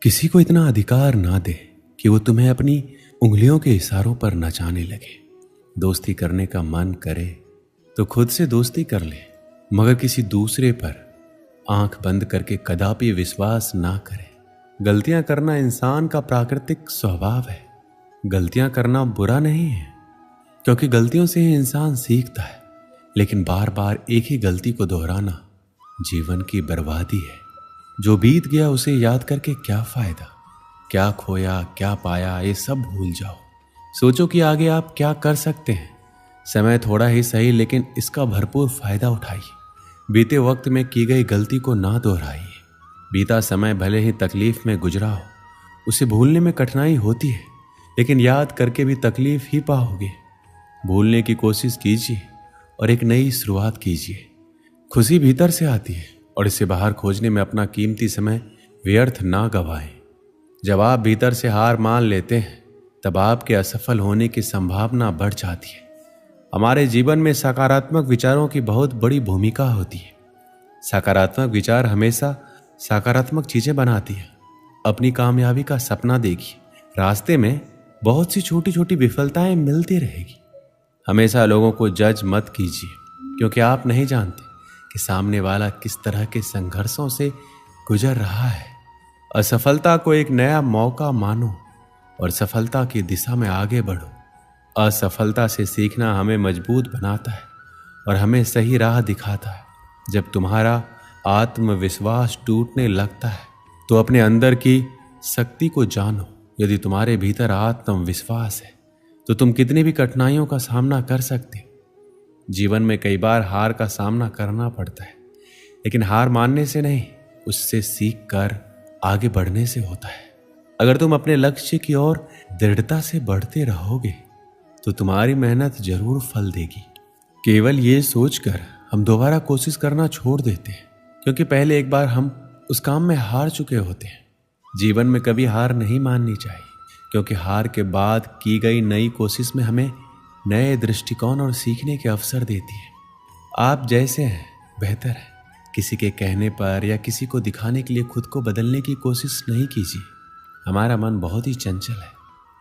किसी को इतना अधिकार ना दे कि वो तुम्हें अपनी उंगलियों के इशारों पर नचाने लगे। दोस्ती करने का मन करे तो खुद से दोस्ती कर ले, मगर किसी दूसरे पर आंख बंद करके कदापि विश्वास ना करे। गलतियां करना इंसान का प्राकृतिक स्वभाव है। गलतियां करना बुरा नहीं है, क्योंकि गलतियों से ही इंसान सीखता है। लेकिन बार बार एक ही गलती को दोहराना जीवन की बर्बादी है। जो बीत गया उसे याद करके क्या फायदा। क्या खोया क्या पाया ये सब भूल जाओ। सोचो कि आगे आप क्या कर सकते हैं। समय थोड़ा ही सही, लेकिन इसका भरपूर फायदा उठाइए। बीते वक्त में की गई गलती को ना दोहराइए। बीता समय भले ही तकलीफ में गुजरा हो, उसे भूलने में कठिनाई होती है, लेकिन याद करके भी तकलीफ ही पाओगे। भूलने की कोशिश कीजिए और एक नई शुरुआत कीजिए। खुशी भीतर से आती है और इसे बाहर खोजने में अपना कीमती समय व्यर्थ ना गवाएं। जब आप भीतर से हार मान लेते हैं, तब आपके असफल होने की संभावना बढ़ जाती है। हमारे जीवन में सकारात्मक विचारों की बहुत बड़ी भूमिका होती है। सकारात्मक विचार हमेशा सकारात्मक चीजें बनाती है। अपनी कामयाबी का सपना देखिए। रास्ते में बहुत सी छोटी छोटी विफलताएं मिलती रहेगी। हमेशा लोगों को जज मत कीजिए, क्योंकि आप नहीं जानते कि सामने वाला किस तरह के संघर्षों से गुजर रहा है। असफलता को एक नया मौका मानो और सफलता की दिशा में आगे बढ़ो। असफलता से सीखना हमें मजबूत बनाता है और हमें सही राह दिखाता है। जब तुम्हारा आत्मविश्वास टूटने लगता है तो अपने अंदर की शक्ति को जानो। यदि तुम्हारे भीतर आत्मविश्वास है तो तुम कितनी भी कठिनाइयों का सामना कर सकते हो। जीवन में कई बार हार का सामना करना पड़ता है, लेकिन हार मानने से नहीं, उससे सीख कर आगे बढ़ने से होता है। अगर तुम अपने लक्ष्य की ओर दृढ़ता से बढ़ते रहोगे तो तुम्हारी मेहनत जरूर फल देगी। केवल ये सोचकर हम दोबारा कोशिश करना छोड़ देते हैं, क्योंकि पहले एक बार हम उस काम में हार चुके होते हैं। जीवन में कभी हार नहीं माननी चाहिए, क्योंकि हार के बाद की गई नई कोशिश में हमें नए दृष्टिकोण और सीखने के अवसर देती है। आप जैसे हैं बेहतर है। किसी के कहने पर या किसी को दिखाने के लिए खुद को बदलने की कोशिश नहीं कीजिए। हमारा मन बहुत ही चंचल है।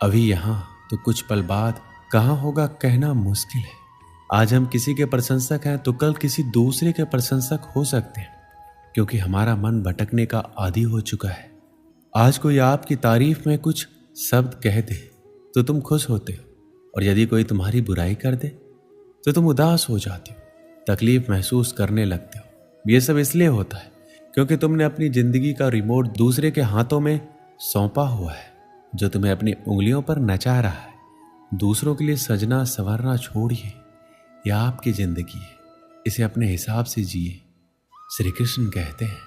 अभी यहाँ तो कुछ पल बाद कहाँ होगा कहना मुश्किल है। आज हम किसी के प्रशंसक हैं तो कल किसी दूसरे के प्रशंसक हो सकते हैं, क्योंकि हमारा मन भटकने का आदी हो चुका है। आज कोई आपकी तारीफ में कुछ शब्द कह दे तो तुम खुश होते हो, और यदि कोई तुम्हारी बुराई कर दे तो तुम उदास हो जाते हो, तकलीफ महसूस करने लगते हो। ये सब इसलिए होता है क्योंकि तुमने अपनी जिंदगी का रिमोट दूसरे के हाथों में सौंपा हुआ है, जो तुम्हें अपनी उंगलियों पर नचा रहा है। दूसरों के लिए सजना संवरना छोड़िए। यह आपकी जिंदगी है, इसे अपने हिसाब से जिए। श्री कृष्ण कहते हैं,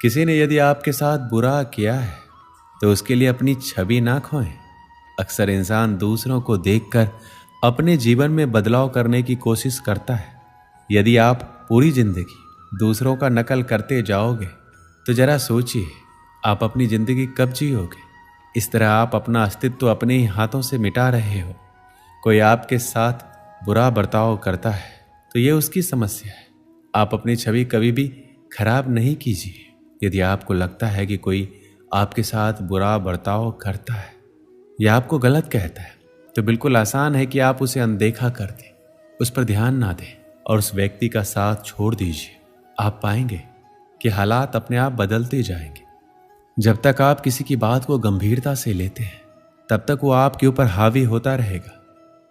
किसी ने यदि आपके साथ बुरा किया है तो उसके लिए अपनी छवि ना खोएं। अक्सर इंसान दूसरों को देखकर अपने जीवन में बदलाव करने की कोशिश करता है। यदि आप पूरी जिंदगी दूसरों का नकल करते जाओगे तो जरा सोचिए, आप अपनी जिंदगी कब जियोगे। इस तरह आप अपना अस्तित्व अपने ही हाथों से मिटा रहे हो। कोई आपके साथ बुरा बर्ताव करता है तो ये उसकी समस्या है। आप अपनी छवि कभी भी खराब नहीं कीजिए। यदि आपको लगता है कि कोई आपके साथ बुरा बर्ताव करता है या आपको गलत कहता है, तो बिल्कुल आसान है कि आप उसे अनदेखा कर दें, उस पर ध्यान ना दें और उस व्यक्ति का साथ छोड़ दीजिए। आप पाएंगे कि हालात अपने आप बदलते जाएंगे। जब तक आप किसी की बात को गंभीरता से लेते हैं, तब तक वो आपके ऊपर हावी होता रहेगा,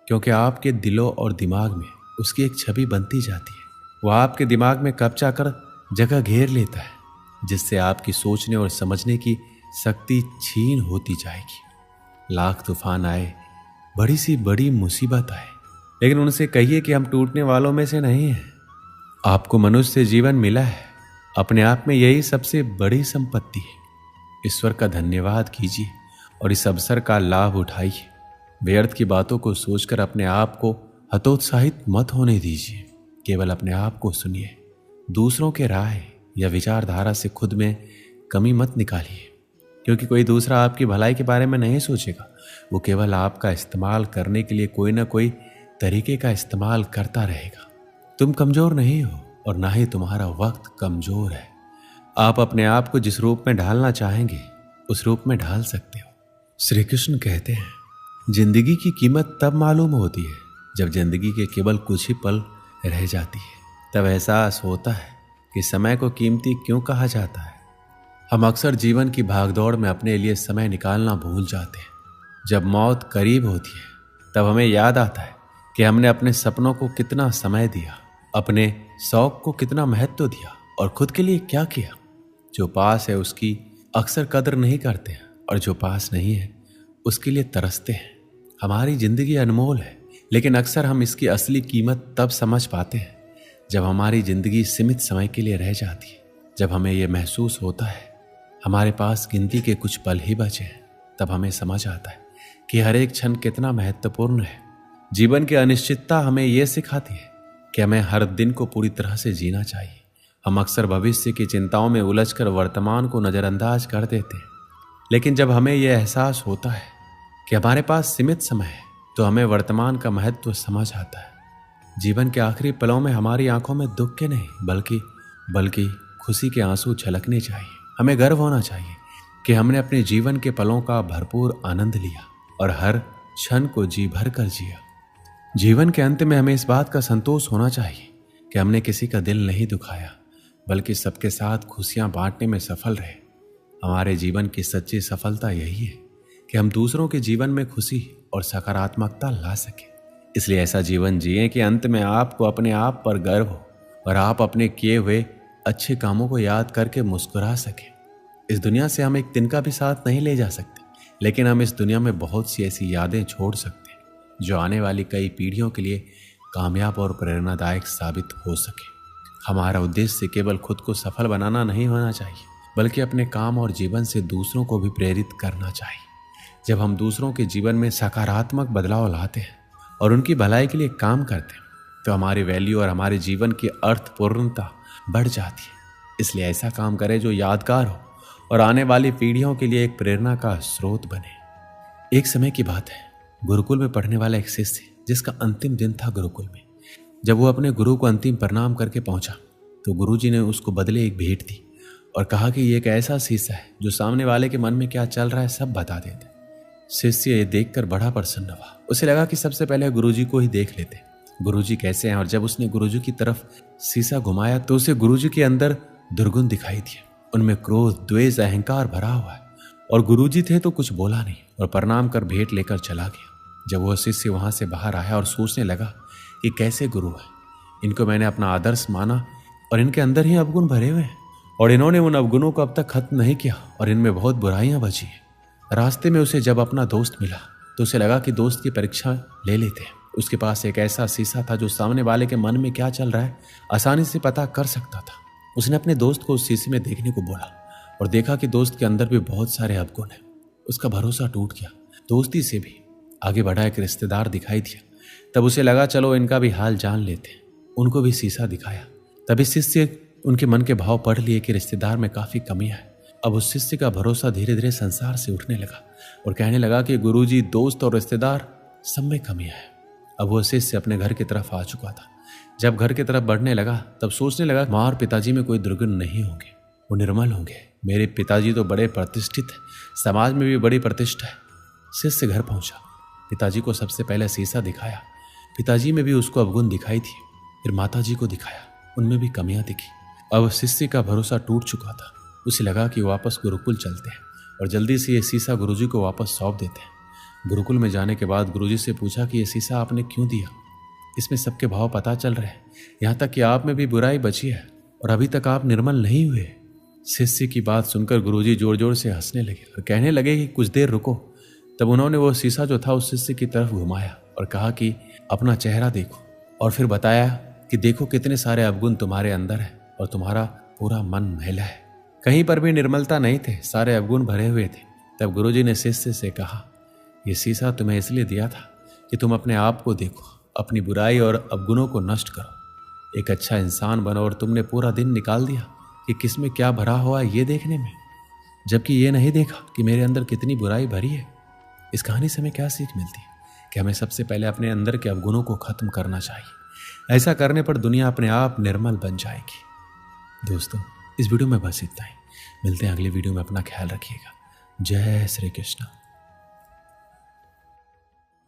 क्योंकि आपके दिलों और दिमाग में उसकी एक छवि बनती जाती है। वो आपके दिमाग में कब्जा कर जगह घेर लेता है, जिससे आपकी सोचने और समझने की शक्ति छीन होती जाएगी। लाख तूफान आए, बड़ी सी बड़ी मुसीबत आए, लेकिन उनसे कहिए कि हम टूटने वालों में से नहीं हैं। आपको मनुष्य से जीवन मिला है, अपने आप में यही सबसे बड़ी संपत्ति है। ईश्वर का धन्यवाद कीजिए और इस अवसर का लाभ उठाइए। व्यर्थ की बातों को सोचकर अपने आप को हतोत्साहित मत होने दीजिए। केवल अपने आप को सुनिए। दूसरों के राय या विचारधारा से खुद में कमी मत निकालिए, क्योंकि कोई दूसरा आपकी भलाई के बारे में नहीं सोचेगा। वो केवल आपका इस्तेमाल करने के लिए कोई ना कोई तरीके का इस्तेमाल करता रहेगा। तुम कमजोर नहीं हो और ना ही तुम्हारा वक्त कमजोर है। आप अपने आप को जिस रूप में ढालना चाहेंगे उस रूप में ढाल सकते हो। श्री कृष्ण कहते हैं जिंदगी की कीमत तब मालूम होती है जब जिंदगी के केवल कुछ ही पल रह जाती है, तब एहसास होता है कि समय को कीमती क्यों कहा जाता है। हम अक्सर जीवन की भागदौड़ में अपने लिए समय निकालना भूल जाते हैं। जब मौत करीब होती है तब हमें याद आता है कि हमने अपने सपनों को कितना समय दिया, अपने शौक को कितना महत्व दिया और खुद के लिए क्या किया। जो पास है उसकी अक्सर कदर नहीं करते हैं और जो पास नहीं है उसके लिए तरसते हैं। हमारी जिंदगी अनमोल है, लेकिन अक्सर हम इसकी असली कीमत तब समझ पाते हैं जब हमारी जिंदगी सीमित समय के लिए रह जाती है। जब हमें यह महसूस होता है हमारे पास गिनती के कुछ पल ही बचे हैं, तब हमें समझ आता है कि हर एक क्षण कितना महत्वपूर्ण है। जीवन की अनिश्चितता हमें यह सिखाती है कि हमें हर दिन को पूरी तरह से जीना चाहिए। हम अक्सर भविष्य की चिंताओं में उलझकर वर्तमान को नजरअंदाज कर देते हैं, लेकिन जब हमें यह एहसास होता है कि हमारे पास सीमित समय है तो हमें वर्तमान का महत्व समझ आता है। जीवन के आखिरी पलों में हमारी आंखों में दुख के नहीं बल्कि खुशी के आंसू छलकने चाहिए। हमें गर्व होना चाहिए कि हमने अपने जीवन के पलों का भरपूर आनंद लिया और हर क्षण को जी भर कर जिया। जीवन के अंत में हमें इस बात का संतोष होना चाहिए कि हमने किसी का दिल नहीं दुखाया, बल्कि सबके साथ खुशियां बांटने में सफल रहे। हमारे जीवन की सच्ची सफलता यही है कि हम दूसरों के जीवन में खुशी और सकारात्मकता ला सकें। इसलिए ऐसा जीवन जिएं कि अंत में आपको अपने आप पर गर्व हो और आप अपने किए हुए अच्छे कामों को याद करके मुस्कुरा सकें। इस दुनिया से हम एक तिनका भी साथ नहीं ले जा सकते, लेकिन हम इस दुनिया में बहुत सी ऐसी यादें छोड़ सकते हैं जो आने वाली कई पीढ़ियों के लिए कामयाब और प्रेरणादायक साबित हो सके। हमारा उद्देश्य केवल खुद को सफल बनाना नहीं होना चाहिए, बल्कि अपने काम और जीवन से दूसरों को भी प्रेरित करना चाहिए। जब हम दूसरों के जीवन में सकारात्मक बदलाव लाते हैं और उनकी भलाई के लिए काम करते हैं तो हमारी वैल्यू और हमारे जीवन की अर्थपूर्णता बढ़ जाती है। इसलिए ऐसा काम करें जो यादगार हो और आने वाली पीढ़ियों के लिए एक प्रेरणा का स्रोत बने। एक समय की बात है, गुरुकुल में पढ़ने वाला एक शिष्य जिसका अंतिम दिन था गुरुकुल में। जब वो अपने गुरु को अंतिम प्रणाम करके पहुंचा तो गुरुजी ने उसको बदले एक भेंट दी और कहा कि ये एक ऐसा शीशा है जो सामने वाले के मन में क्या चल रहा है सब बता देता है। शिष्य ये देखकर बड़ा प्रसन्न हुआ। उसे लगा कि सबसे पहले गुरुजी को ही देख लेते, गुरुजी कैसे हैं। और जब उसने गुरुजी की तरफ शीशा घुमाया तो उसे गुरुजी के अंदर दुर्गुण दिखाई दिए। उनमें क्रोध, द्वेष, अहंकार भरा हुआ है। और गुरुजी थे तो कुछ बोला नहीं और प्रणाम कर भेंट लेकर चला गया। जब वह शिष्य वहां से बाहर आया और सोचने लगा कि कैसे गुरु है, इनको मैंने अपना आदर्श माना और इनके अंदर ही अवगुण भरे हुए हैं और इन्होंने उन अवगुणों को अब तक खत्म नहीं किया और इनमें बहुत बुराइयां बची हैं। रास्ते में उसे जब अपना दोस्त मिला तो उसे लगा कि दोस्त की परीक्षा ले लेते हैं। उसके पास एक ऐसा शीशा था जो सामने वाले के मन में क्या चल रहा है आसानी से पता कर सकता था। उसने अपने दोस्त को उस शीशे में देखने को बोला और देखा कि दोस्त के अंदर भी बहुत सारे अवगुण हैं। उसका भरोसा टूट गया। दोस्ती से भी आगे बढ़ा एक रिश्तेदार दिखाई दिया। तब उसे लगा चलो इनका भी हाल जान लेते हैं। उनको भी शीशा दिखाया। तभी शिष्य उनके मन के भाव पढ़ लिए कि रिश्तेदार में काफी कमियां है। अब उस शिष्य का भरोसा धीरे धीरे संसार से उठने लगा और कहने लगा कि गुरुजी, दोस्त और रिश्तेदार सब में कमियां है। अब वह शिष्य अपने घर की तरफ आ चुका था। जब घर की तरफ बढ़ने लगा तब सोचने लगा माँ और पिताजी में कोई दुर्गुण नहीं होंगे, वो निर्मल होंगे। मेरे पिताजी तो बड़े प्रतिष्ठित है, समाज में भी बड़ी प्रतिष्ठा है। शिष्य घर पहुंचा, पिताजी को सबसे पहले शीशा दिखाया। पिताजी में भी उसको अवगुण दिखाई थी। फिर माताजी को दिखाया, उनमें भी कमियां दिखी। अब शिष्य का भरोसा टूट चुका था। उसे लगा कि वापस गुरुकुल चलते हैं और जल्दी से ये शीशा गुरुजी को वापस सौंप देते हैं। गुरुकुल में जाने के बाद गुरुजी से पूछा कि ये शीशा आपने क्यों दिया? इसमें सबके भाव पता चल रहे हैं, यहाँ तक कि आप में भी बुराई बची है और अभी तक आप निर्मल नहीं हुए। शिष्य की बात सुनकर गुरुजी जोर जोर से हंसने लगे और कहने लगे कि कुछ देर रुको। तब उन्होंने वो शीशा जो था उस शिष्य की तरफ घुमाया और कहा कि अपना चेहरा देखो, और फिर बताया कि देखो कितने सारे अवगुण तुम्हारे अंदर है और तुम्हारा पूरा मन मैला है। कहीं पर भी निर्मलता नहीं थे, सारे अवगुण भरे हुए थे। तब गुरुजी ने शिष्य से कहा, यह शीशा तुम्हें इसलिए दिया था कि तुम अपने आप को देखो, अपनी बुराई और अवगुणों को नष्ट करो, एक अच्छा इंसान बनो। और तुमने पूरा दिन निकाल दिया कि किसमें क्या भरा हुआ है ये देखने में, जबकि ये नहीं देखा कि मेरे अंदर कितनी बुराई भरी है। इस कहानी से हमें क्या सीख मिलती है कि हमें सबसे पहले अपने अंदर के अवगुणों को खत्म करना चाहिए। ऐसा करने पर दुनिया अपने आप निर्मल बन जाएगी। दोस्तों, इस वीडियो में बस इतना ही। मिलते हैं अगले वीडियो में। अपना ख्याल रखिएगा। जय श्री कृष्ण।